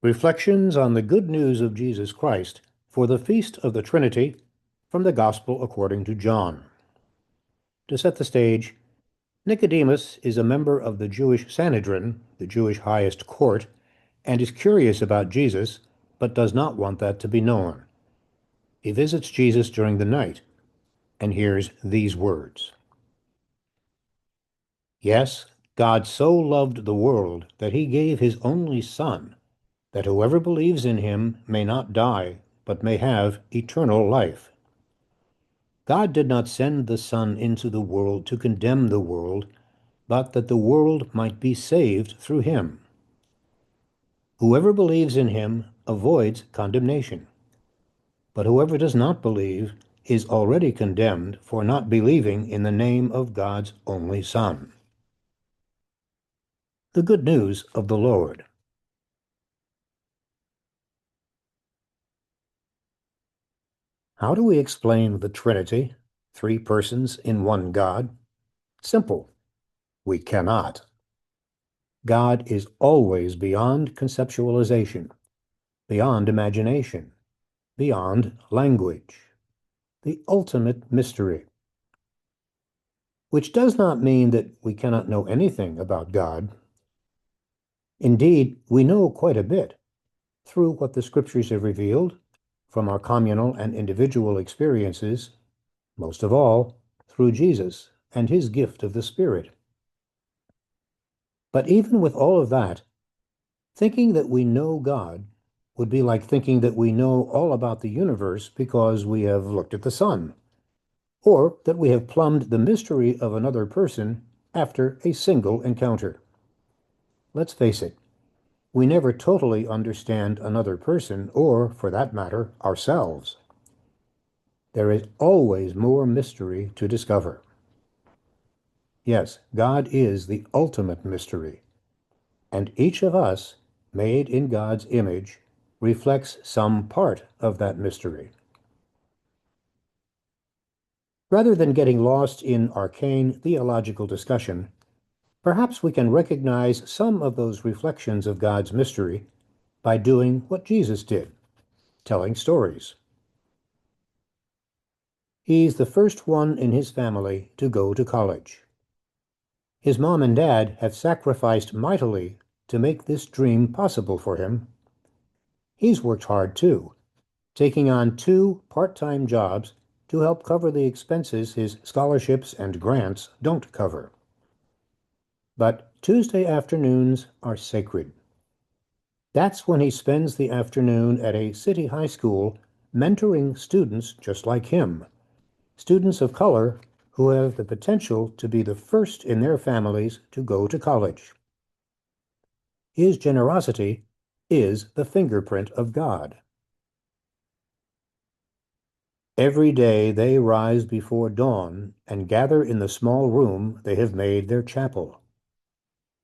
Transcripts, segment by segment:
Reflections on the good news of Jesus Christ for the Feast of the Trinity from the Gospel according to John. To set the stage, Nicodemus is a member of the Jewish Sanhedrin, the Jewish highest court, and is curious about Jesus, but does not want that to be known. He visits Jesus during the night and hears these words. Yes, God so loved the world that he gave his only Son, that whoever believes in him may not die, but may have eternal life. God did not send the Son into the world to condemn the world, but that the world might be saved through him. Whoever believes in him avoids condemnation, but whoever does not believe is already condemned for not believing in the name of God's only Son. The good news of the Lord. How do we explain the Trinity, three persons in one God? Simple. We cannot. God is always beyond conceptualization, beyond imagination, beyond language, the ultimate mystery. Which does not mean that we cannot know anything about God. Indeed, we know quite a bit through what the Scriptures have revealed, from our communal and individual experiences, most of all, through Jesus and his gift of the Spirit. But even with all of that, thinking that we know God would be like thinking that we know all about the universe because we have looked at the sun, or that we have plumbed the mystery of another person after a single encounter. Let's face it, we never totally understand another person, or, for that matter, ourselves. There is always more mystery to discover. Yes, God is the ultimate mystery, and each of us, made in God's image, reflects some part of that mystery. Rather than getting lost in arcane theological discussion, perhaps we can recognize some of those reflections of God's mystery by doing what Jesus did, telling stories. He's the first one in his family to go to college. His mom and dad have sacrificed mightily to make this dream possible for him. He's worked hard too, taking on 2 part-time jobs to help cover the expenses his scholarships and grants don't cover. But Tuesday afternoons are sacred. That's when he spends the afternoon at a city high school mentoring students just like him, students of color who have the potential to be the first in their families to go to college. His generosity is the fingerprint of God. Every day they rise before dawn and gather in the small room they have made their chapel.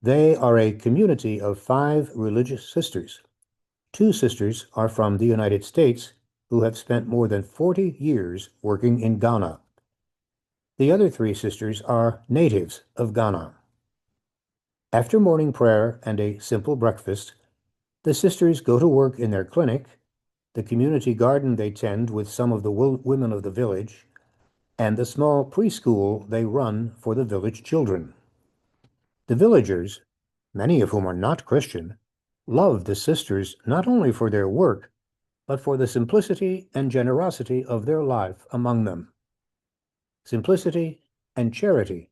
They are a community of 5 religious sisters. 2 sisters are from the United States who have spent more than 40 years working in Ghana. The other 3 sisters are natives of Ghana. After morning prayer and a simple breakfast, the sisters go to work in their clinic, the community garden they tend with some of the women of the village, and the small preschool they run for the village children. The villagers, many of whom are not Christian, love the sisters not only for their work, but for the simplicity and generosity of their life among them. Simplicity and charity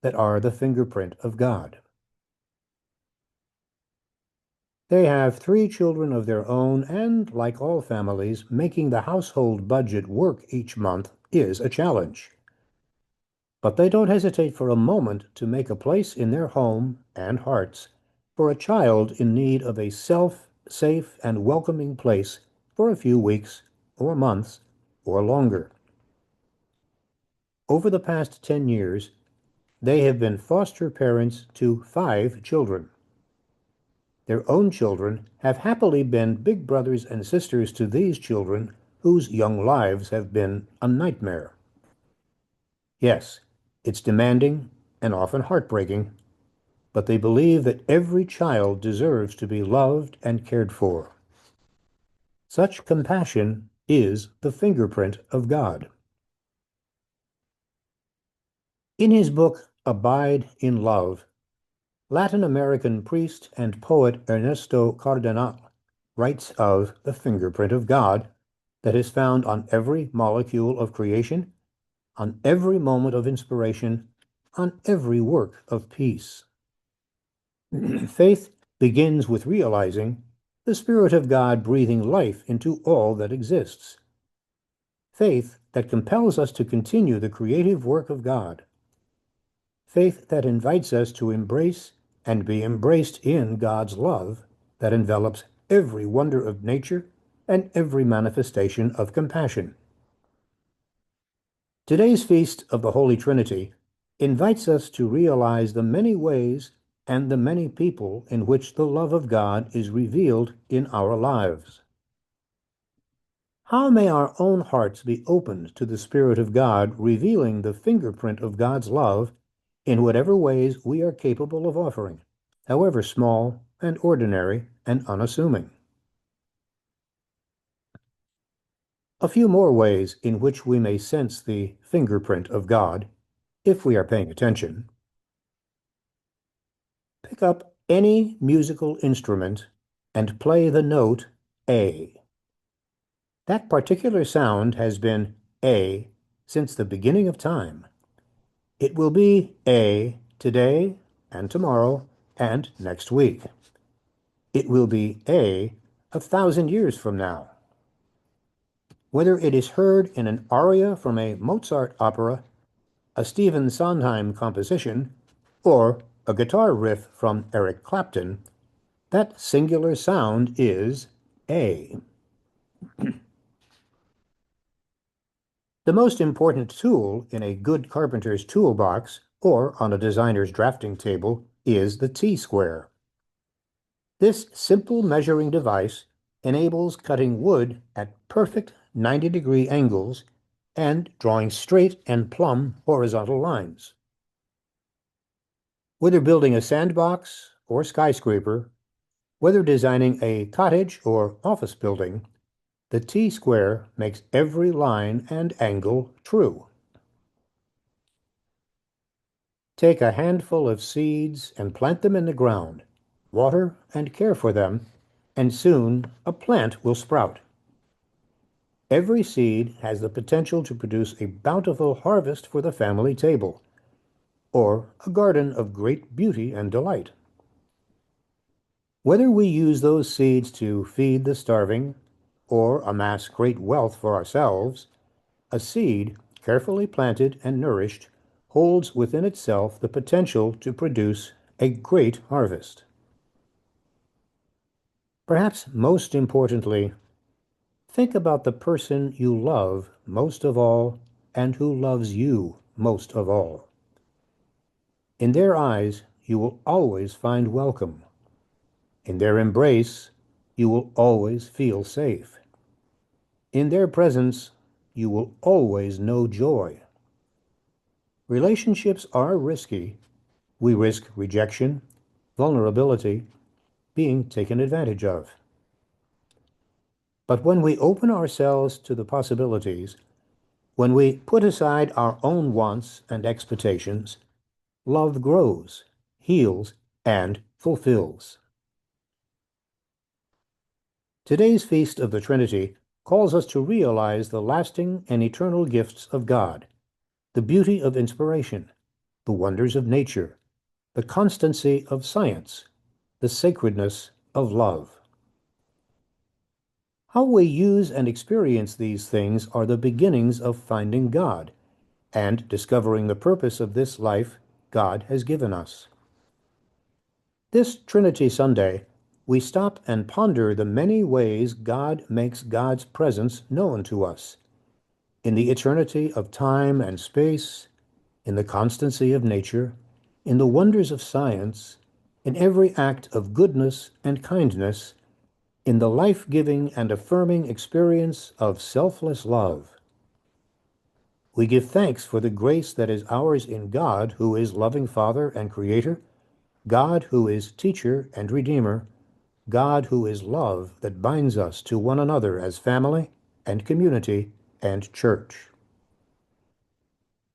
that are the fingerprint of God. They have 3 children of their own, and like all families, making the household budget work each month is a challenge. But they don't hesitate for a moment to make a place in their home and hearts for a child in need of a safe and welcoming place for a few weeks or months or longer. Over the past 10 years, they have been foster parents to 5 children. Their own children have happily been big brothers and sisters to these children whose young lives have been a nightmare. Yes, it's demanding and often heartbreaking, but they believe that every child deserves to be loved and cared for. Such compassion is the fingerprint of God. In his book, Abide in Love, Latin American priest and poet Ernesto Cardenal writes of the fingerprint of God that is found on every molecule of creation, on every moment of inspiration, on every work of peace. Faith begins with realizing the Spirit of God breathing life into all that exists. Faith that compels us to continue the creative work of God. Faith that invites us to embrace and be embraced in God's love that envelops every wonder of nature and every manifestation of compassion. Today's Feast of the Holy Trinity invites us to realize the many ways and the many people in which the love of God is revealed in our lives. How may our own hearts be opened to the Spirit of God revealing the fingerprint of God's love in whatever ways we are capable of offering, however small and ordinary and unassuming? A few more ways in which we may sense the fingerprint of God, if we are paying attention. Pick up any musical instrument and play the note A. That particular sound has been A since the beginning of time. It will be A today and tomorrow and next week. It will be A 1,000 years from now. Whether it is heard in an aria from a Mozart opera, a Stephen Sondheim composition, or a guitar riff from Eric Clapton, that singular sound is A. The most important tool in a good carpenter's toolbox or on a designer's drafting table is the T-square. This simple measuring device enables cutting wood at perfect 90-degree angles and drawing straight and plumb horizontal lines. Whether building a sandbox or skyscraper, whether designing a cottage or office building, the T-square makes every line and angle true. Take a handful of seeds and plant them in the ground, water and care for them, and soon a plant will sprout. Every seed has the potential to produce a bountiful harvest for the family table, or a garden of great beauty and delight. Whether we use those seeds to feed the starving or amass great wealth for ourselves, a seed, carefully planted and nourished, holds within itself the potential to produce a great harvest. Perhaps most importantly, think about the person you love most of all and who loves you most of all. In their eyes, you will always find welcome. In their embrace, you will always feel safe. In their presence, you will always know joy. Relationships are risky. We risk rejection, vulnerability, being taken advantage of. But when we open ourselves to the possibilities, when we put aside our own wants and expectations, love grows, heals, and fulfills. Today's Feast of the Trinity calls us to realize the lasting and eternal gifts of God, the beauty of inspiration, the wonders of nature, the constancy of science, the sacredness of love. How we use and experience these things are the beginnings of finding God and discovering the purpose of this life God has given us. This Trinity Sunday, we stop and ponder the many ways God makes God's presence known to us. In the eternity of time and space, in the constancy of nature, in the wonders of science, in every act of goodness and kindness, in the life-giving and affirming experience of selfless love. We give thanks for the grace that is ours in God, who is loving Father and Creator, God who is teacher and redeemer, God who is love that binds us to one another as family and community and church.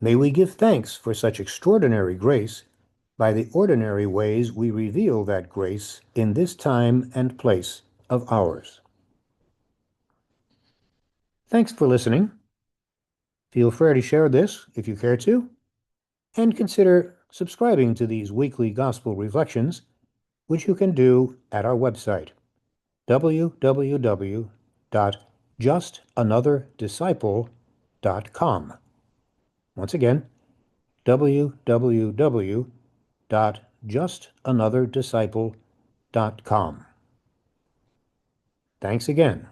May we give thanks for such extraordinary grace by the ordinary ways we reveal that grace in this time and place of ours. Thanks for listening. Feel free to share this if you care to, and consider subscribing to these weekly gospel reflections, which you can do at our website, www.justanother.disciple.com. Once again, www.justanother.disciple.com. Thanks again.